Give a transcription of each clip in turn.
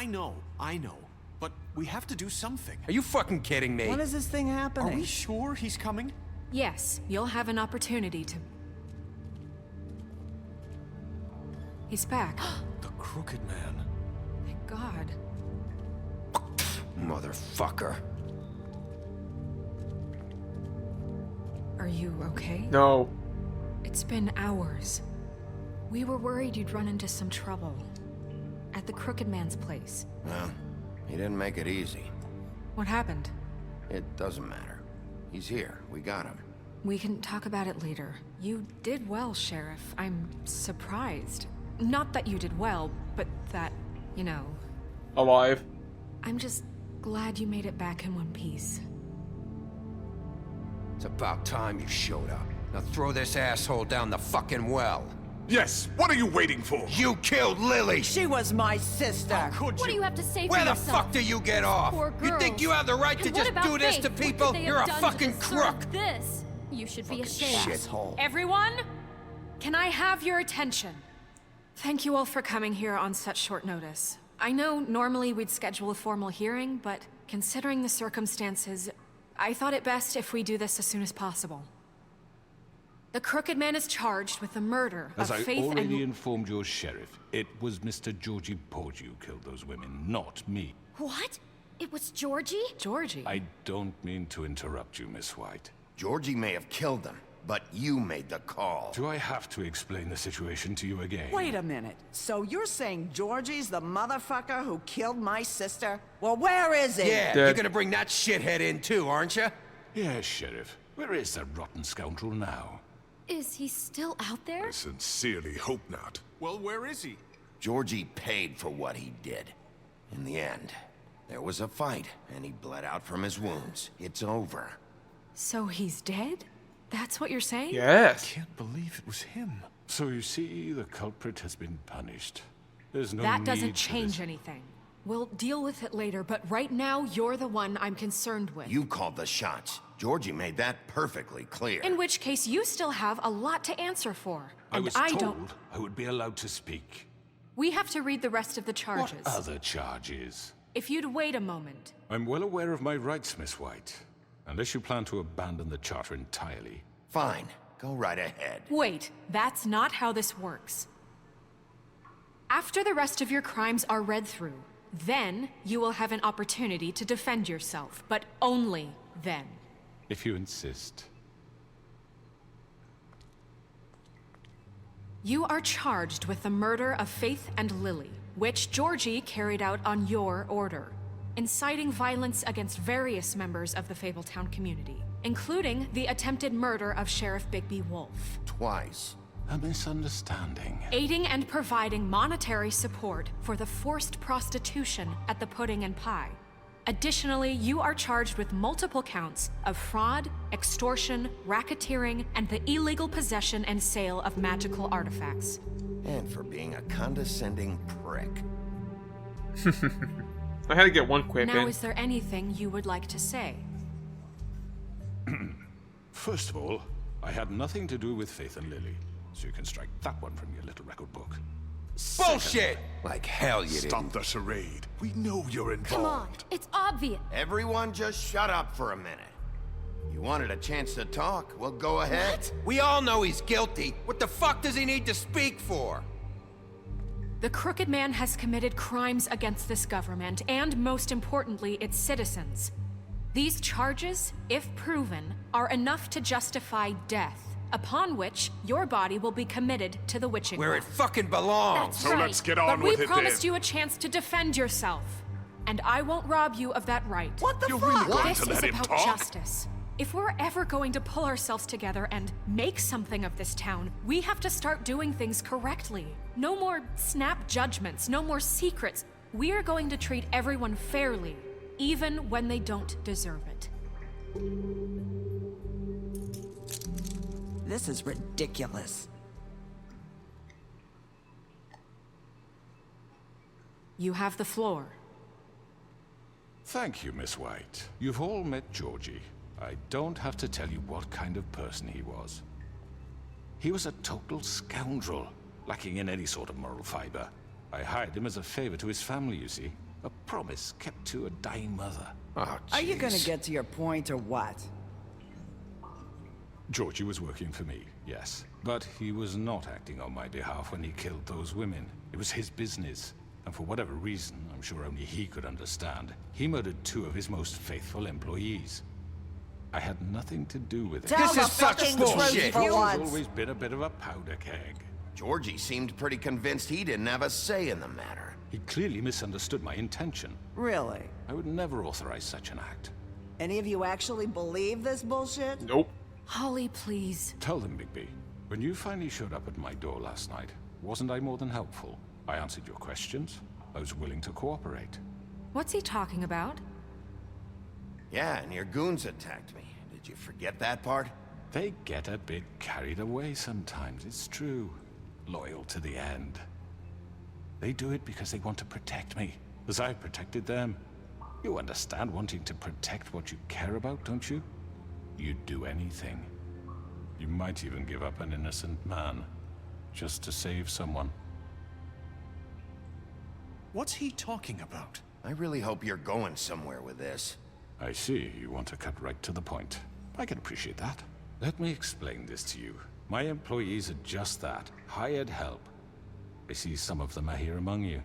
I know. But we have to do something. Are you fucking kidding me? When is this thing happening? Are we sure he's coming? Yes, you'll have an opportunity to... He's back. The Crooked Man. Thank God. Motherfucker. Are you okay? No. It's been hours. We were worried you'd run into some trouble. At the Crooked Man's place. Well, he didn't make it easy. What happened? It doesn't matter. He's here. We got him. We can talk about it later. You did well, Sheriff. I'm surprised. Not that you did well, but that, you know... Alive. I'm just glad you made it back in one piece. It's about time you showed up. Now throw this asshole down the fucking well. Yes, what are you waiting for? You killed Lily! She was my sister. Could What do you have to say for Where the yourself? fuck do you get off? Poor You girls. think you have the right to And what just about do this Faith? to What people? could they You're have a done to fucking deserve crook! This. You should be ashamed. Shithole. Everyone, can I have your attention? Thank you all for coming here on such short notice. I know normally we'd schedule a formal hearing, but considering the circumstances, I thought it best if we do this as soon as possible. The Crooked Man is charged with the murder As of I Faith already and... informed your sheriff, it was Mr. Georgie Porgy who killed those women, not me. What? It was Georgie? Georgie? I don't mean to interrupt you, Miss White. Georgie may have killed them, but you made the call. Do I have to explain the situation to you again? Wait a minute. So you're saying Georgie's the motherfucker who killed my sister? Well, where is he? Yeah, you're gonna bring that shithead in too, aren't you? Yes, Sheriff. Where is that rotten scoundrel now? Is he still out there? I sincerely hope not. Well, where is he? Georgie paid for what he did. In the end, there was a fight, and he bled out from his wounds. It's over. So he's dead? That's what you're saying? Yes. Can't believe it was him. So you see, the culprit has been punished. There's no That need doesn't for change this. anything. We'll deal with it later, but right now, you're the one I'm concerned with. You called the shots. Georgie made that perfectly clear. In which case, you still have a lot to answer for. I And was I told don't... I would be allowed to speak. We have to read the rest of the charges. What other charges? If you'd wait a moment. I'm well aware of my rights, Miss White. Unless you plan to abandon the charter entirely. Fine. Go right ahead. Wait, that's not how this works. After the rest of your crimes are read through, then you will have an opportunity to defend yourself, but only then. If you insist. You are charged with the murder of Faith and Lily, which Georgie carried out on your order, inciting violence against various members of the Fabletown community, including the attempted murder of Sheriff Bigby Wolf. Twice. A misunderstanding. Aiding and providing monetary support for the forced prostitution at the Pudding and Pie. Additionally, you are charged with multiple counts of fraud, extortion, racketeering, and the illegal possession and sale of magical artifacts. And for being a condescending prick. I had to get one quick Now, in. is there anything you would like to say? First of all, I had nothing to do with Faith and Lily, so you can strike that one from your little record book. Bullshit! Like hell you Stop didn't. the charade. We know you're involved. Come on. It's obvious. Everyone just shut up for a minute. You wanted a chance to talk? Well, go ahead. What? We all know he's guilty. What the fuck does he need to speak for? The Crooked Man has committed crimes against this government, and most importantly, its citizens. These charges, if proven, are enough to justify death, upon which your body will be committed to the witching Where well. it fucking belongs. That's So right. let's get on But with we it promised then. you a chance to defend yourself, and I won't rob you of that right. What the You're fuck? really going This to is let him about talk? justice. If we're ever going to pull ourselves together and make something of this town, we have to start doing things correctly. No more snap judgments, no more secrets. We are going to treat everyone fairly, even when they don't deserve it. This is ridiculous. You have the floor. Thank you, Miss White. You've all met Georgie. I don't have to tell you what kind of person he was. He was a total scoundrel, lacking in any sort of moral fiber. I hired him as a favor to his family, you see. A promise kept to a dying mother. Oh, Are you gonna jeez. get to your point or what? Georgie was working for me, yes. But he was not acting on my behalf when he killed those women. It was his business. And for whatever reason, I'm sure only he could understand, he murdered 2 of his most faithful employees. I had nothing to do with it. Tell This the is such fucking bullshit. truth for Georgie's once. always been a bit of a powder keg. Georgie seemed pretty convinced he didn't have a say in the matter. He clearly misunderstood my intention. Really? I would never authorize such an act. Any of you actually believe this bullshit? Nope. Holly, please. Tell them, Bigby. When you finally showed up at my door last night, wasn't I more than helpful? I answered your questions. I was willing to cooperate. What's he talking about? Yeah, and your goons attacked me. Did you forget that part? They get a bit carried away sometimes, it's true. Loyal to the end. They do it because they want to protect me, as I protected them. You understand wanting to protect what you care about, don't you? You'd do anything. You might even give up an innocent man, just to save someone. What's he talking about? I really hope you're going somewhere with this. I see, you want to cut right to the point. I can appreciate that. Let me explain this to you. My employees are just that, hired help. I see some of them are here among you.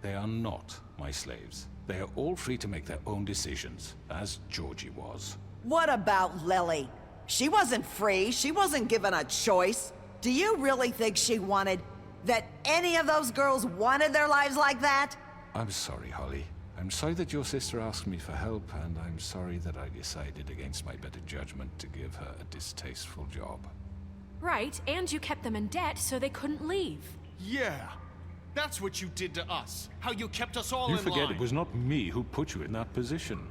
They are not my slaves. They are all free to make their own decisions, as Georgie was. What about Lily? She wasn't free. She wasn't given a choice. Do you really think she wanted... that any of those girls wanted their lives like that? I'm sorry, Holly. I'm sorry that your sister asked me for help, and I'm sorry that I decided against my better judgment to give her a distasteful job. Right, and you kept them in debt so they couldn't leave. Yeah. That's what you did to us. How you kept us all You in forget line. it was not me who put you in that position.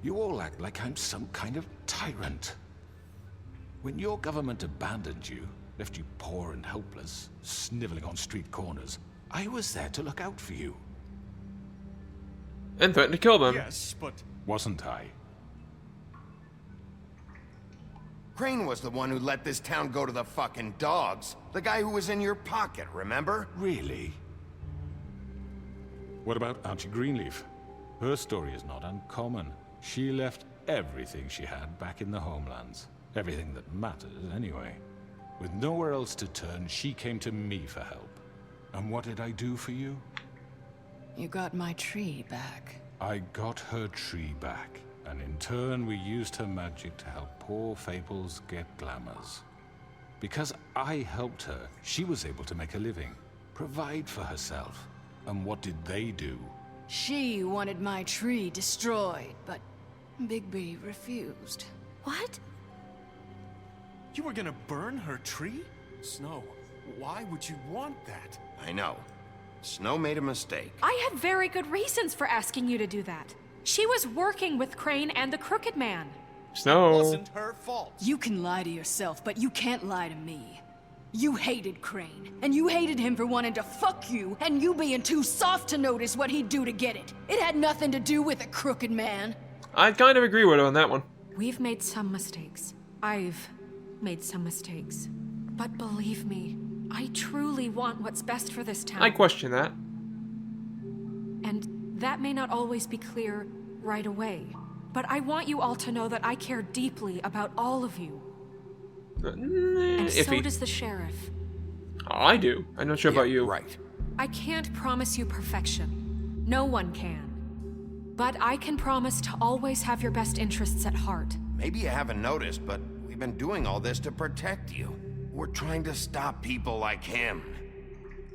You all act like I'm some kind of tyrant. When your government abandoned you, left you poor and helpless, sniveling on street corners, I was there to look out for you. And threatened to kill them. Yes, but Wasn't I? Crane was the one who let this town go to the fucking dogs. The guy who was in your pocket, remember? Really? What about Auntie Greenleaf? Her story is not uncommon. She left everything she had back in the homelands. Everything that matters, anyway. With nowhere else to turn, she came to me for help. And what did I do for you? You got my tree back. I got her tree back, and in turn we used her magic to help poor Fables get glamours. Because I helped her, she was able to make a living, provide for herself. And what did they do? She wanted my tree destroyed, but Bigby refused. What? you were gonna burn her tree? Snow, why would you want that? I know. Snow made a mistake. I had very good reasons for asking you to do that. She was working with Crane and the Crooked Man. Snow. Wasn't her fault. You can lie to yourself, but you can't lie to me. You hated Crane, and you hated him for wanting to fuck you, and you being too soft to notice what he'd do to get it. It had nothing to do with the Crooked Man. I kind of agree with her on that one. We've made some mistakes. I've made some mistakes. But believe me, I truly want what's best for this town. I question that. And that may not always be clear right away. But I want you all to know that I care deeply about all of you. And so Iffy. does the sheriff. I do. I'm not sure about you. Right. I can't promise you perfection. No one can. But I can promise to always have your best interests at heart. Maybe you haven't noticed, but we've been doing all this to protect you. We're trying to stop people like him.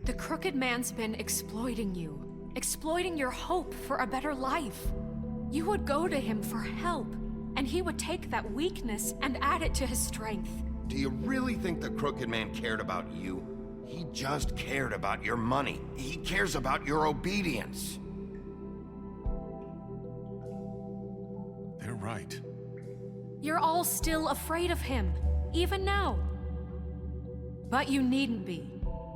The Crooked Man's been exploiting you. Exploiting your hope for a better life. You would go to him for help, and he would take that weakness and add it to his strength. Do you really think the Crooked Man cared about you? He just cared about your money. He cares about your obedience. They're right. You're all still afraid of him, even now. But you needn't be.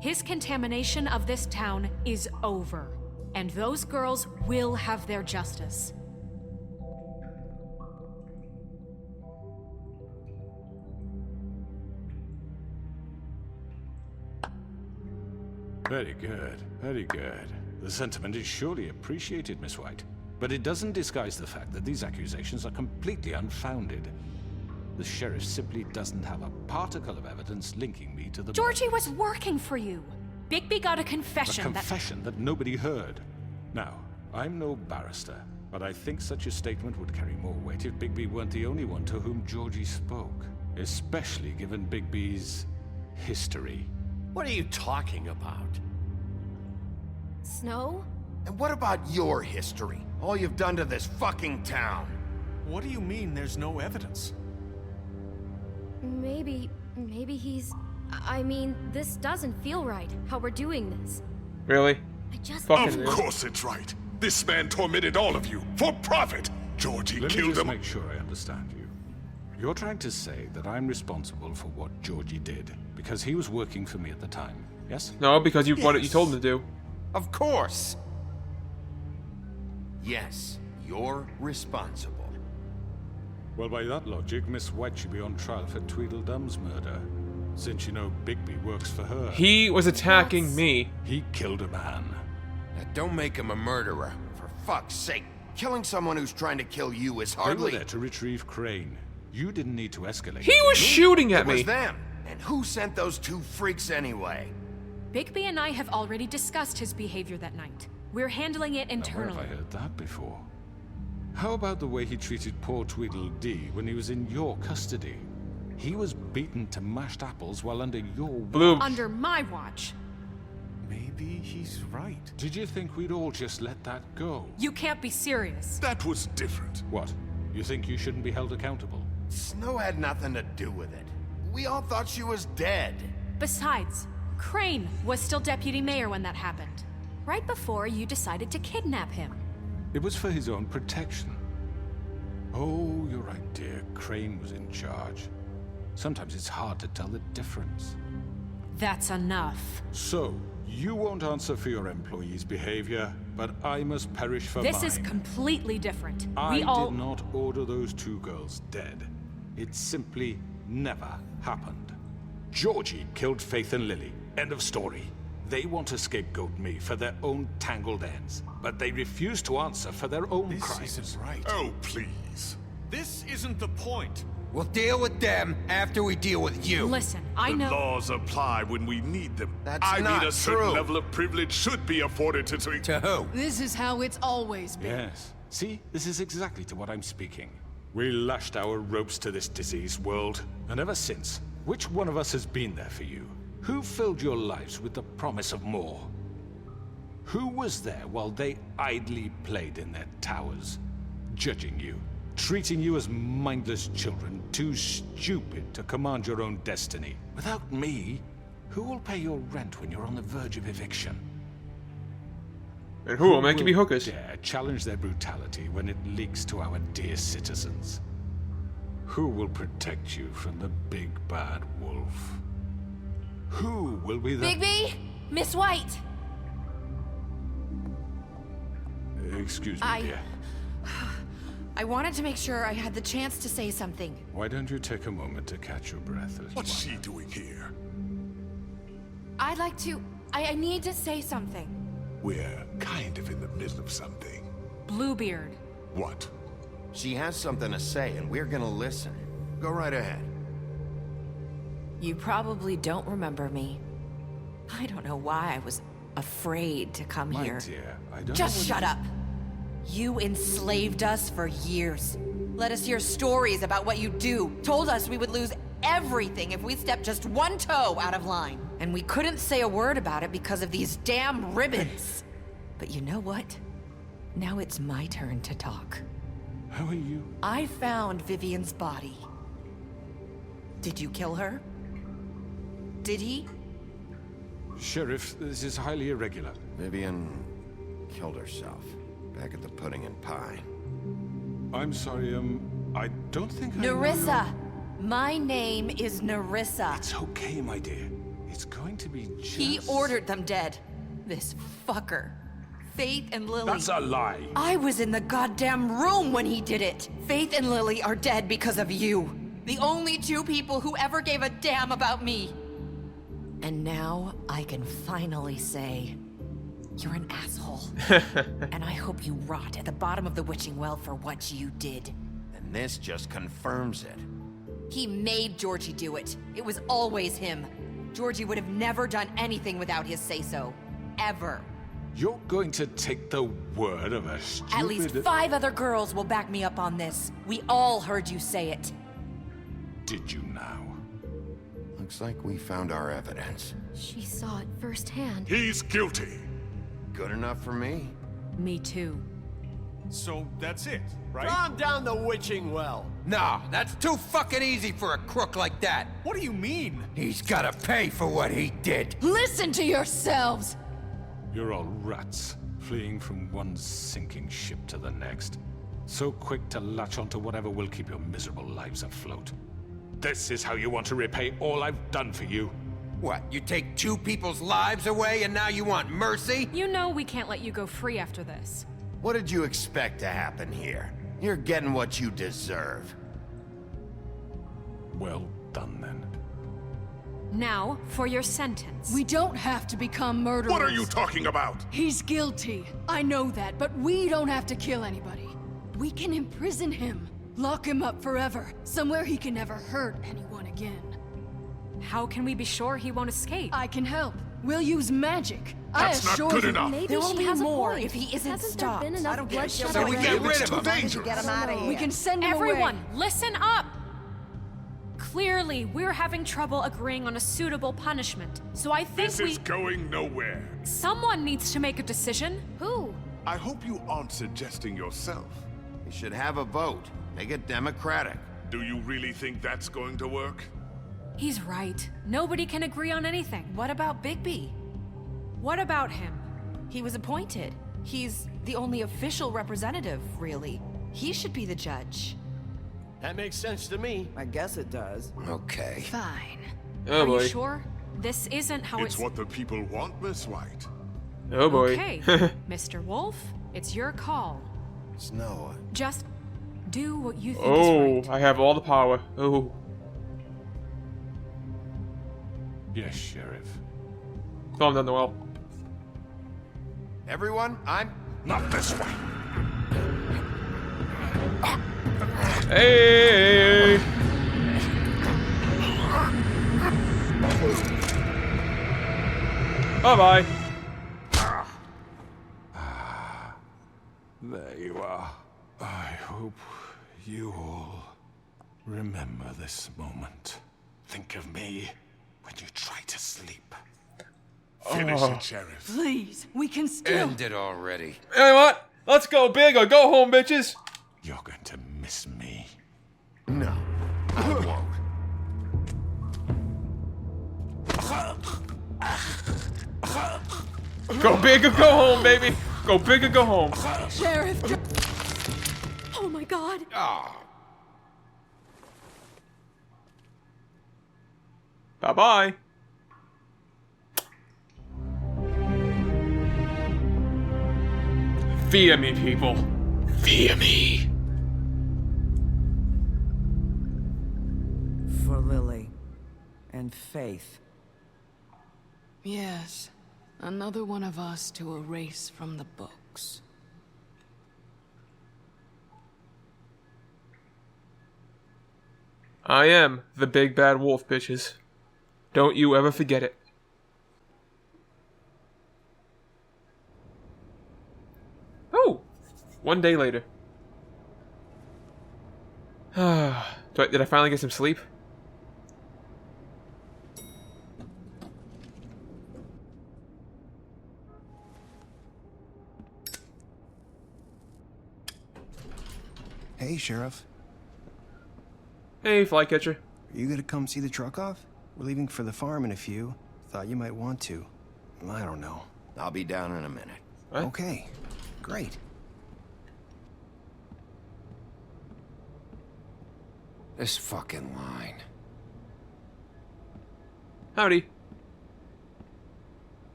His contamination of this town is over, and those girls will have their justice. Very good, very good. The sentiment is surely appreciated, Miss White. But it doesn't disguise the fact that these accusations are completely unfounded. The sheriff simply doesn't have a particle of evidence linking me to the... Georgie was working for you. Bigby got a A confession confession that nobody heard. Now, I'm no barrister, but I think such a statement would carry more weight if Bigby weren't the only one to whom Georgie spoke. Especially given Bigby's history. What are you talking about? Snow? And what about your history? All you've done to this fucking town? What do you mean there's no evidence? Maybe he's... I mean, this doesn't feel right, how we're doing this. Really? I just... Fucking Of course it's right. This man tormented all of you for profit. Georgie Let me killed just him. make sure I understand you. You're trying to say that I'm responsible for what Georgie did because he was working for me at the time, yes? No, because you what you told him to do. Of course. Yes, you're responsible. Well, by that logic, Miss White should be on trial for Tweedledum's murder. Since you know Bigby works for her. He was attacking me. He killed a man. Now, don't make him a murderer, for fuck's sake. Killing someone who's trying to kill you is They were hardly... there to retrieve Crane. You didn't need to escalate. He was shooting at It was me. them. And who sent those two freaks anyway? Bigby and I have already discussed his behavior that night. We're handling it Now, where internally. have I heard that before? How about the way he treated poor Tweedledee when he was in your custody? He was beaten to mashed apples while under your... Blue. Under my watch. Maybe he's right. Did you think we'd all just let that go? You can't be serious. That was different. What? You think you shouldn't be held accountable? Snow had nothing to do with it. We all thought she was dead. Besides, Crane was still deputy mayor when that happened. Right before you decided to kidnap him. It was for his own protection. Oh, you're right, dear. Crane was in charge. Sometimes it's hard to tell the difference. That's enough. So, you won't answer for your employees' behavior, but I must perish for This mine. is completely different. I We all... did not order those two girls dead. It simply never happened. Georgie killed Faith and Lily. End of story. They want to scapegoat me for their own tangled ends, but they refuse to answer for their own This crimes. isn't right. Oh, please. This isn't the point. We'll deal with them after we deal with you. Listen, I The know... laws apply when we need them. That's I not mean, a certain true. level of privilege should be afforded to... To who? This is how it's always been. Yes. See, this is exactly to what I'm speaking. We lashed our ropes to this diseased world, and ever since, which one of us has been there for you? Who filled your lives with the promise of more? Who was there while they idly played in their towers, judging you, treating you as mindless children, too stupid to command your own destiny? Without me, who will pay your rent when you're on the verge of eviction? And who will make you be hookers? Dare challenge their brutality when it leaks to our dear citizens? Who will protect you from the big bad wolf? Who will be the... Bigby? Miss White! Excuse me, dear. I wanted to make sure I had the chance to say something. Why don't you take a moment to catch your breath? Little What's one? she doing here? I'd like to... I need to say something. We're kind of in the middle of something. Bluebeard. What? She has something to say, and we're gonna listen. Go right ahead. You probably don't remember me. I don't know why I was afraid to come My here. dear, I don't Just know shut up. You enslaved us for years. Let us hear stories about what you do. Told us we would lose everything if we stepped just one toe out of line. And we couldn't say a word about it because of these damn ribbons. But you know what? Now it's my turn to talk. How are you? I found Vivian's body. Did you kill her? Did he? Sheriff, this is highly irregular. Vivian killed herself back at the Pudding and Pie. I'm sorry, I don't think I know Nerissa! My name is Nerissa. It's okay, my dear. It's going to be just... He ordered them dead. This fucker. Faith and Lily. That's a lie. I was in the goddamn room when he did it. Faith and Lily are dead because of you. The only two people who ever gave a damn about me. And now I can finally say, You're an asshole. And I hope you rot at the bottom of the witching well for what you did. And this just confirms it. He made Georgie do it. It was always him. Georgie would have never done anything without his say-so. Ever. You're going to take the word of a stupid... At least 5 other girls will back me up on this. We all heard you say it. Did you now? Looks like we found our evidence. She saw it firsthand. He's guilty. Good enough for me? Me too. So that's it, right? Calm down the witching well. Nah, that's too fucking easy for a crook like that. What do you mean? He's gotta pay for what he did. Listen to yourselves! You're all rats, fleeing from one sinking ship to the next. So quick to latch onto whatever will keep your miserable lives afloat. This is how you want to repay all I've done for you. What, you take 2 people's lives away and now you want mercy? You know we can't let you go free after this. What did you expect to happen here? You're getting what you deserve. Well done, then. Now, for your sentence. We don't have to become murderers. What are you talking about? He's guilty. I know that, but we don't have to kill anybody. We can imprison him. Lock him up forever. Somewhere he can never hurt anyone again. How can we be sure he won't escape? I can help. We'll use magic. That's I not assure good you. enough. Maybe There will she be has more a point. if he isn't Hasn't stopped. there been I enough don't get bloodshed it. So we already? get rid It's of too him. dangerous. Get him out of here. We can send him Everyone, away. listen up! Clearly, we're having trouble agreeing on a suitable punishment. So I think This is going nowhere. someone needs to make a decision. Who? I hope you aren't suggesting yourself. We should have a vote. Make it democratic. Do you really think that's going to work? He's right. Nobody can agree on anything. What about Bigby? What about him? He was appointed. He's the only official representative, really. He should be the judge. That makes sense to me. I guess it does. Okay. Fine. Oh Are boy. you sure? This isn't how It's what the people want, Miss White. Oh boy. Okay, Mr. Wolf, it's your call. Snow. Just do what you think Oh, is right. I have all the power. Oh. Yes, Sheriff. Calm down, Noel. Everyone, I'm... Not this way. Hey! Bye-bye. There you are. I hope you all remember this moment. Think of me when you try to sleep. Finish it, Sheriff. Please, we can still... End it already. You know what? Let's go big or go home, bitches. You're going to miss me. No, I won't. Go big or go home, baby. Go big or go home. Sheriff... Oh my god. Bye-bye. Fear me, people. Fear me. For Lily and Faith. Yes. Another one of us to erase from the books. I am the big bad wolf, bitches. Don't you ever forget it. Oh! 1 day later. Did I finally get some sleep? Hey, Sheriff. Hey, flycatcher. Are you gonna come see the truck off? We're leaving for the farm in a few. Thought you might want to. I don't know. I'll be down in a minute. What? Okay, great. This fucking line. Howdy.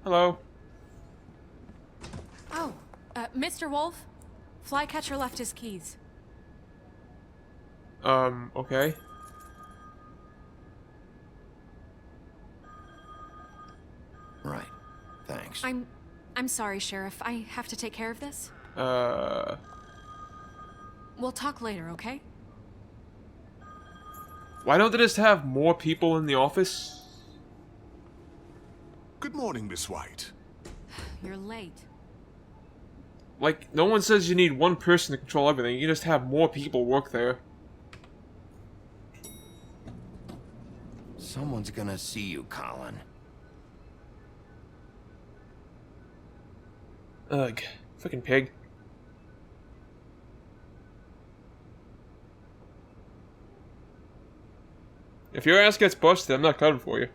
Hello. Oh, Mr. Wolf, Flycatcher left his keys. Okay. thanks. I'm sorry, Sheriff. I have to take care of this. We'll talk later, okay? Why don't they just have more people in the office? Good morning, Miss White. You're late. Like, no one says you need one person to control everything. You just have more people work there. Someone's gonna see you, Colin. Ugh. Fucking pig. If your ass gets busted, I'm not coming for you.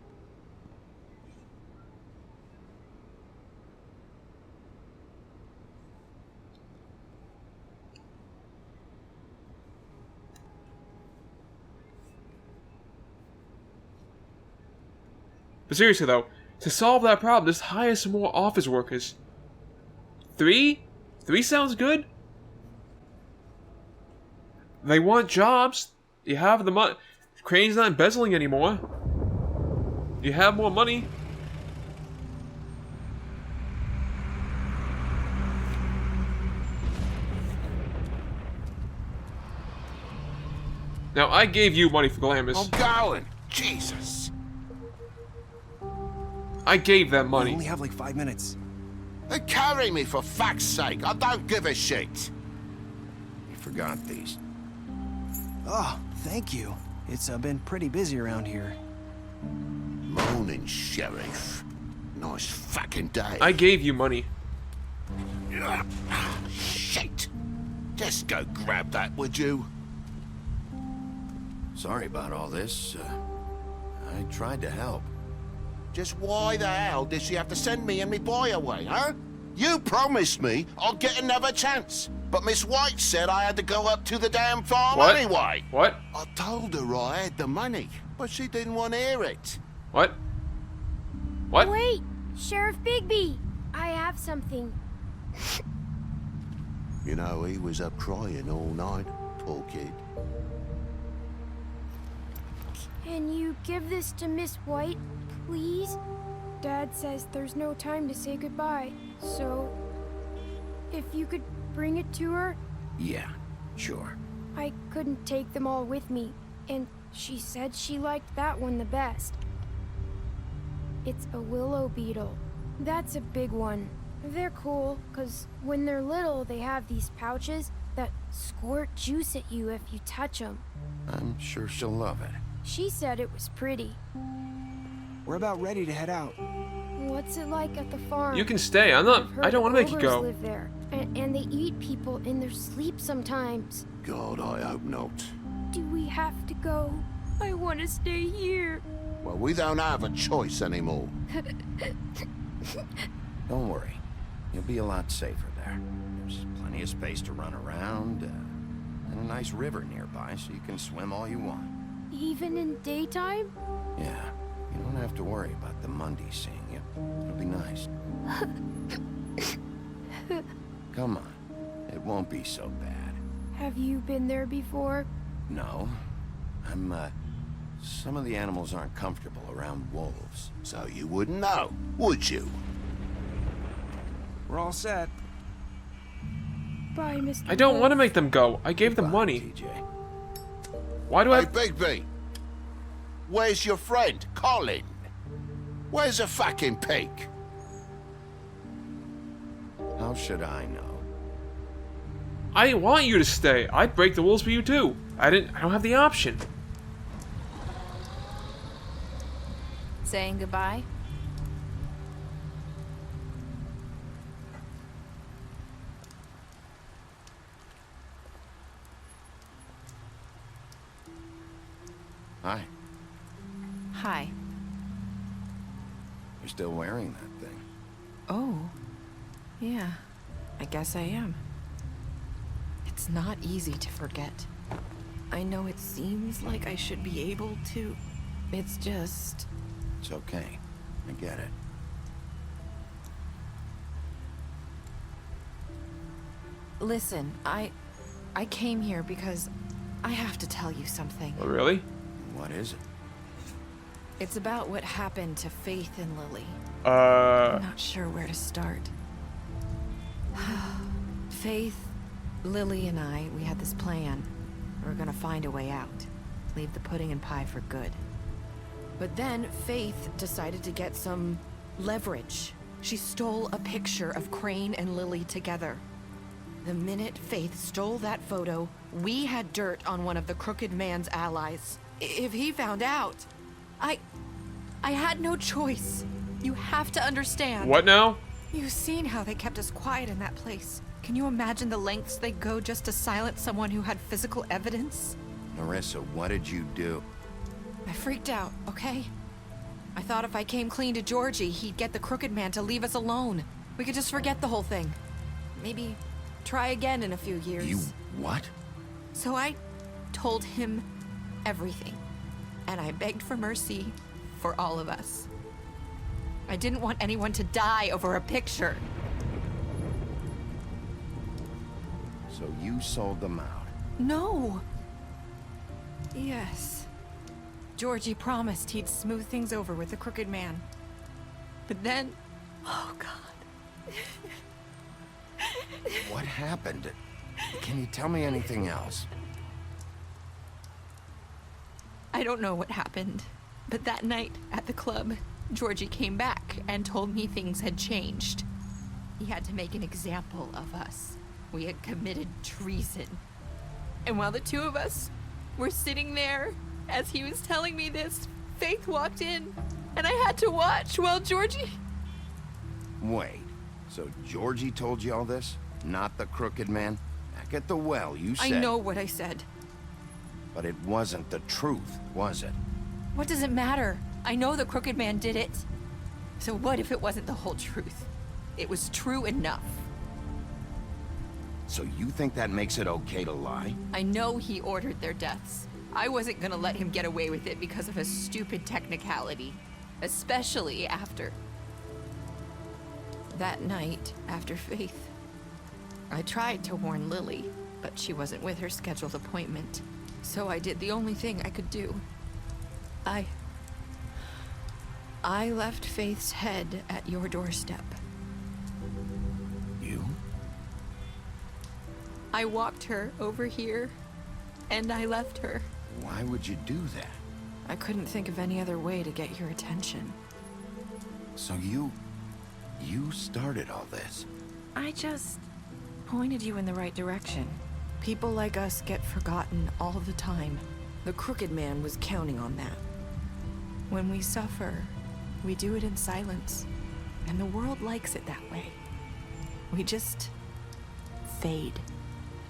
But seriously though, to solve that problem, just hire some more office workers. 3? 3 sounds good. They want jobs. You have the money. Crane's not embezzling anymore. You have more money. Now, I gave you money for Glamis. I'm going. Jesus. I gave them money. We only have like 5 minutes. They carry me for fuck's sake. I don't give a shit. You forgot these. Oh, thank you. It's been pretty busy around here. Morning, Sheriff. Nice fucking day. I gave you money. Shit. Just go grab that, would you? Sorry about all this. I tried to help. Just why the hell did she have to send me and me boy away, huh? You promised me I'd get another chance. But Miss White said I had to go up to the damn farm anyway. What? I told her I had the money, but she didn't want to hear it. What? What? Wait, Sheriff Bigby, I have something. You know, he was up crying all night, poor kid. Can you give this to Miss White, please? Dad says there's no time to say goodbye, so if you could bring it to her. Yeah, sure. I couldn't take them all with me, and she said she liked that one the best. It's a willow beetle. That's a big one. They're cool, because when they're little, they have these pouches that squirt juice at you if you touch them. I'm sure she'll love it. She said it was pretty. We're about ready to head out. What's it like at the farm? You can stay. I don't want to make you go. Live there, and they eat people in their sleep sometimes. God, I hope not. Do we have to go? I want to stay here. Well, we don't have a choice anymore. Don't worry. You'll be a lot safer there. There's plenty of space to run around, and a nice river nearby, so you can swim all you want. Even in daytime? Yeah. You don't have to worry about the Mundy seeing you. It'll be nice. Come on. It won't be so bad. Have you been there before? No. Some of the animals aren't comfortable around wolves. So you wouldn't know, would you? We're all set. Bye, Mr. I don't want to make them go. I gave them money. TJ. Why do I... Hey, Bigby! Where's your friend, Colin? Where's the fucking pig? How should I know? I want you to stay. I'd break the rules for you too. I don't have the option. Saying goodbye? Hi. Hi. You're still wearing that thing. Oh. Yeah. I guess I am. It's not easy to forget. I know it seems like I should be able to. It's just... It's okay. I get it. Listen, I came here because I have to tell you something. Oh, really? What is it? It's about what happened to Faith and Lily. I'm not sure where to start. Faith, Lily, and I, we had this plan. We were gonna find a way out. Leave the pudding and pie for good. But then Faith decided to get some leverage. She stole a picture of Crane and Lily together. The minute Faith stole that photo, we had dirt on one of the Crooked Man's allies. If he found out, I had no choice. You have to understand. What now? You've seen how they kept us quiet in that place. Can you imagine the lengths they go just to silence someone who had physical evidence? Marissa, what did you do? I freaked out, okay? I thought if I came clean to Georgie, he'd get the Crooked Man to leave us alone. We could just forget the whole thing. Maybe try again in a few years. You what? So I told him everything. And I begged for mercy for all of us. I didn't want anyone to die over a picture. So you sold them out? No. Yes. Georgie promised he'd smooth things over with the Crooked Man. But then... Oh, God. What happened? Can you tell me anything else? I don't know what happened. But that night, at the club, Georgie came back and told me things had changed. He had to make an example of us. We had committed treason. And while the two of us were sitting there, as he was telling me this, Faith walked in, and I had to watch while Georgie... Wait, so Georgie told you all this? Not the Crooked Man? Back at the well, you said... I know what I said. But it wasn't the truth, was it? What does it matter? I know the Crooked Man did it. So what if it wasn't the whole truth? It was true enough. So you think that makes it okay to lie? I know he ordered their deaths. I wasn't gonna let him get away with it because of a stupid technicality. Especially after... that night, after Faith. I tried to warn Lily, but she wasn't with her scheduled appointment. So I did the only thing I could do. I left Faith's head at your doorstep. You? I walked her over here, and I left her. Why would you do that? I couldn't think of any other way to get your attention. So you started all this? I just pointed you in the right direction. People like us get forgotten all the time. The Crooked Man was counting on that. When we suffer, we do it in silence, and the world likes it that way. We just fade,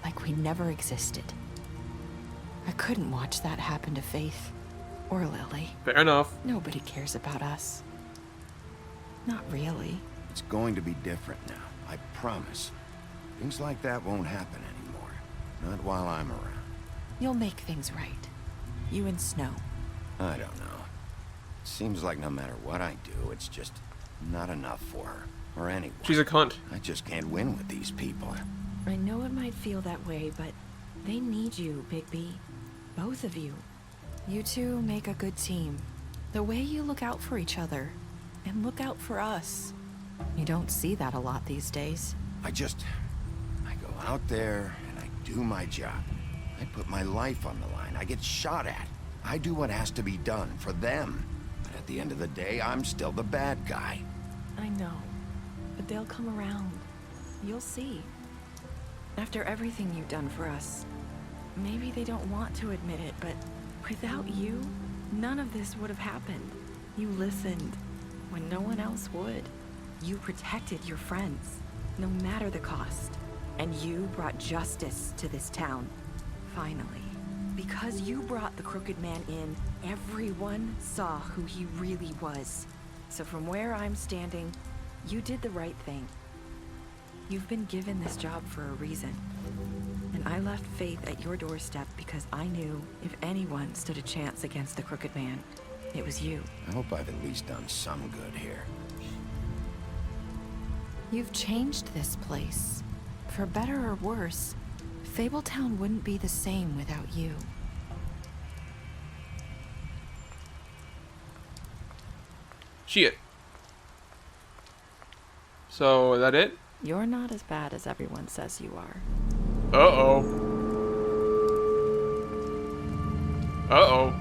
like we never existed. I couldn't watch that happen to Faith, or Lily. Fair enough. Nobody cares about us. Not really. It's going to be different now, I promise. Things like that won't happen anymore. Not while I'm around. You'll make things right. You and Snow. I don't know. It seems like no matter what I do, it's just not enough for her. Or anyone. She's a cunt. I just can't win with these people. I know it might feel that way, but they need you, Bigby. Both of you. You two make a good team. The way you look out for each other, and look out for us. You don't see that a lot these days. I go out there, and I do my job. I put my life on the line. I get shot at. I do what has to be done for them. But at the end of the day, I'm still the bad guy. I know, but they'll come around. You'll see. After everything you've done for us, maybe they don't want to admit it, but without you, none of this would have happened. You listened when no one else would. You protected your friends, no matter the cost. And you brought justice to this town. Finally. Because you brought the Crooked Man in, everyone saw who he really was. So from where I'm standing, you did the right thing. You've been given this job for a reason. And I left Faith at your doorstep because I knew if anyone stood a chance against the Crooked Man, it was you. I hope I've at least done some good here. You've changed this place. For better or worse, Fabletown wouldn't be the same without you. Shit. So, is that it? You're not as bad as everyone says you are. Uh-oh. Uh-oh.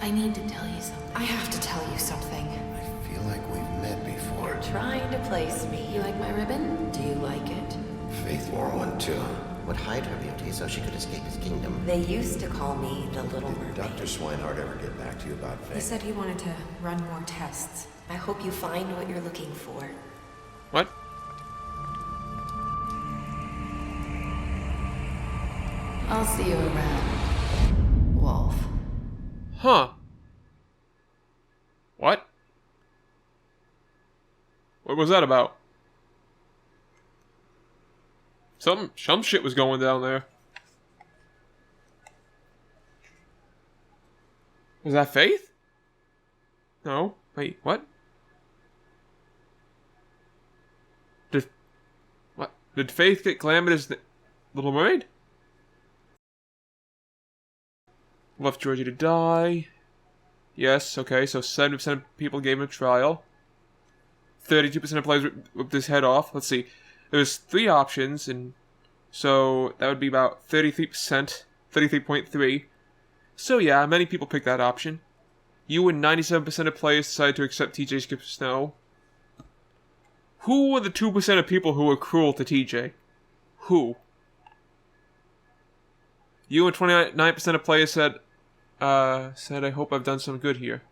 I need to tell you something. I have to tell you something. I feel like we've met before. Trying to place me. You like my ribbon? Do you like it? Faith wore one too. Would hide her beauty so she could escape his kingdom. They used to call me the Little Mermaid. Dr. Swinehart ever get back to you about He Faith? said he wanted to run more tests. I hope you find what you're looking for. What? I'll see you around, Wolf. Huh. What? What was that about? Some shit was going down there. Was that Faith? No. Wait, what? Did Faith get claimed as Little Mermaid? Left Georgie to die. Yes, okay, so 70% of people gave him a trial. 32% of players ripped his head off. Let's see. There's 3 options, and so that would be about 33%, 33.3. So yeah, many people picked that option. You and 97% of players decided to accept TJ Skip Snow. Who were the 2% of people who were cruel to TJ? Who? You and 29% of players said, I hope I've done some good here.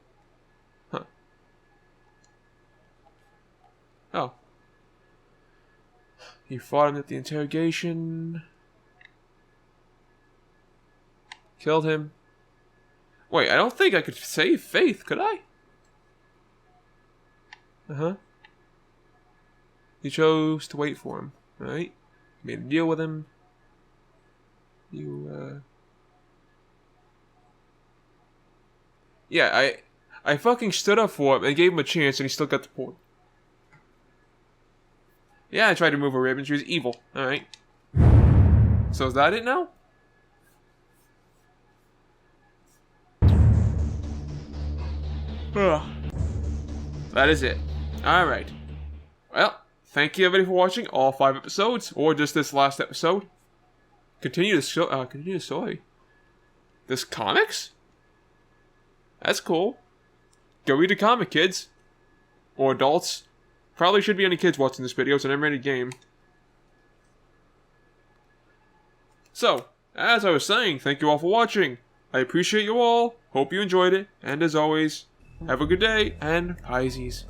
Huh. Oh. You fought him at the interrogation. Killed him. Wait, I don't think I could save Faith, could I? Uh-huh. You chose to wait for him, right? Made a deal with him. Yeah, I fucking stood up for him and gave him a chance and he still got the point. Yeah, I tried to move her ribbon. She was evil. Alright. So is that it now? Ugh. That is it. Alright. Well, thank you everybody for watching all 5 episodes, or just this last episode. Continue the story. This comics? That's cool. Go read a comic, kids. Or adults. Probably should be any kids watching this video. It's an M-rated game. So, as I was saying, thank you all for watching. I appreciate you all. Hope you enjoyed it. And as always, have a good day and Pisces.